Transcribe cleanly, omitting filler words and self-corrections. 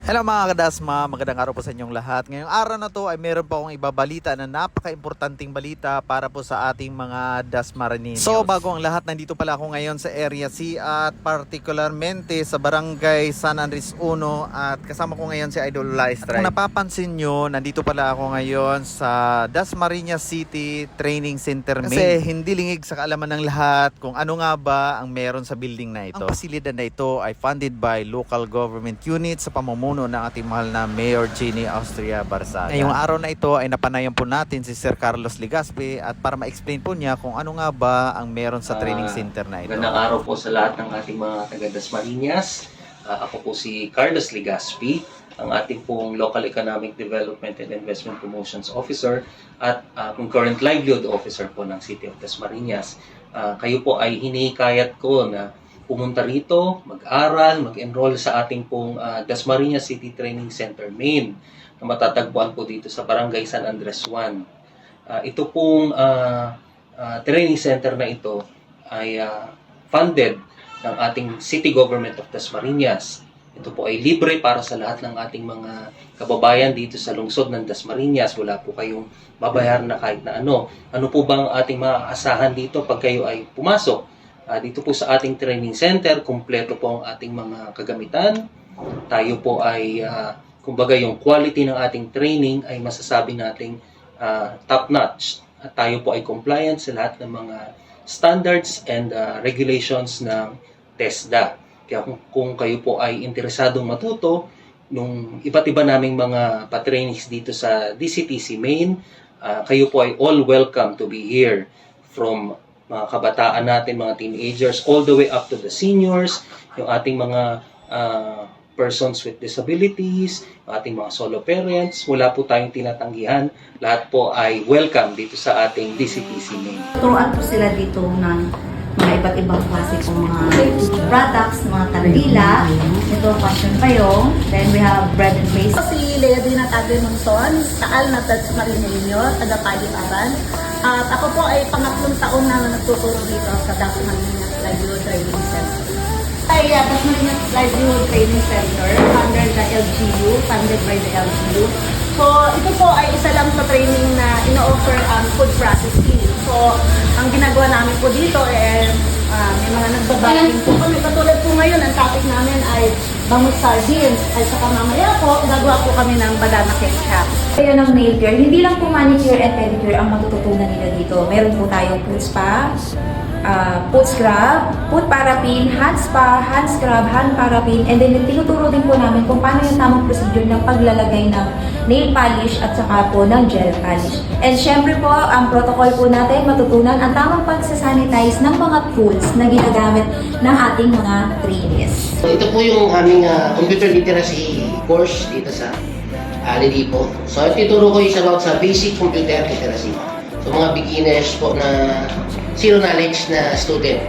Hello mga kadasma, magandang araw po sa inyong lahat. Ngayong araw na to ay meron pa akong ibabalita na napaka-importanting balita para po sa ating mga Dasmarineños. So bago ang lahat, nandito pala ako ngayon sa Area C at particularmente sa Barangay San Andres 1 at kasama ko ngayon si Idol Lifestyle. Kung napapansin nyo, nandito pala ako ngayon sa Dasmariñas City Training Center Main. Kasi hindi lingig sa kaalaman ng lahat kung ano nga ba ang meron sa building na ito. Ang pasilidad na ito ay funded by local government units sa pamumuno ng ating mahal na Mayor Jenny Austria Barsaga. Ngayong araw na ito ay napanayan po natin si Sir Carlos Legaspi at para ma-explain po niya kung ano nga ba ang meron sa training center na ito. Magandang araw po sa lahat ng ating mga taga-Dasmariñas. Ako po si Carlos Legaspi, ang ating pong Local Economic Development and Investment Promotions Officer at Concurrent Livelihood Officer po ng City of Dasmariñas. Kayo po ay hinihikayat ko na pumunta rito, mag-aral, mag-enroll sa ating pong Dasmariñas City Training Center Main na matatagpuan po dito sa Barangay San Andres 1. Ito pong training center na ito ay funded ng ating City Government of Dasmariñas. Ito po ay libre para sa lahat ng ating mga kababayan dito sa lungsod ng Dasmariñas. Wala po kayong babayaran na kahit na ano. Ano po bang ating maaasahan dito pag kayo ay pumasok? Dito po sa ating training center, kumpleto po ang ating mga kagamitan. Tayo po ay, kumbaga yung quality ng ating training ay masasabi nating top-notch. At tayo po ay compliant sa lahat ng mga standards and regulations ng TESDA. Kaya kung kayo po ay interesadong matuto nung iba't iba naming mga pa-trainings dito sa DCTC Main, kayo po ay all welcome to be here, from mga kabataan natin, mga teenagers, all the way up to the seniors, yung ating mga persons with disabilities, yung ating mga solo parents. Wala po tayong tinatanggihan. Lahat po ay welcome dito sa ating DCTC Main. Turuan po sila dito ng mga iba't ibang klase ng mga products, mga kandila. Ito, passion payong. Then we have bread and paste. Si Lea Dina Tagle Monson, taal na Dasmariñeño, taga-Paliparan. At ako po ay pangatlong taon na nagtuturo dito sa Dasmariñas Livelihood Training Center. Dasmariñas Livelihood Training Center under the LGU, funded by the LGU. So, ito po ay isa lang sa training na ino-offer ang food processing. So, ang ginagawa namin po dito ay may mga nagbabaking po kami. Katulad po ngayon, ang topic namin ay bangus sardines. At saka mamaya po, gagawa po kami ng banana ketchup. Kaya ng nail care, hindi lang po manicure and pedicure ang matututunan nila dito. Meron po tayong foot spa, foot scrub, foot parapin, hand spa, hand scrub, hand parapin, and then tinuturo din po namin kung paano yung tamang procedure ng paglalagay ng nail polish at saka po ng gel polish. And syempre po, ang protocol po natin matutunan ang tamang pagsasanitize ng mga tools na ginagamit ng ating mga trainees. So, ito po yung aming computer literacy course dito sa Lilipo. So, ituturo ko is about sa basic computer literacy. So, mga beginners po na zero knowledge na student.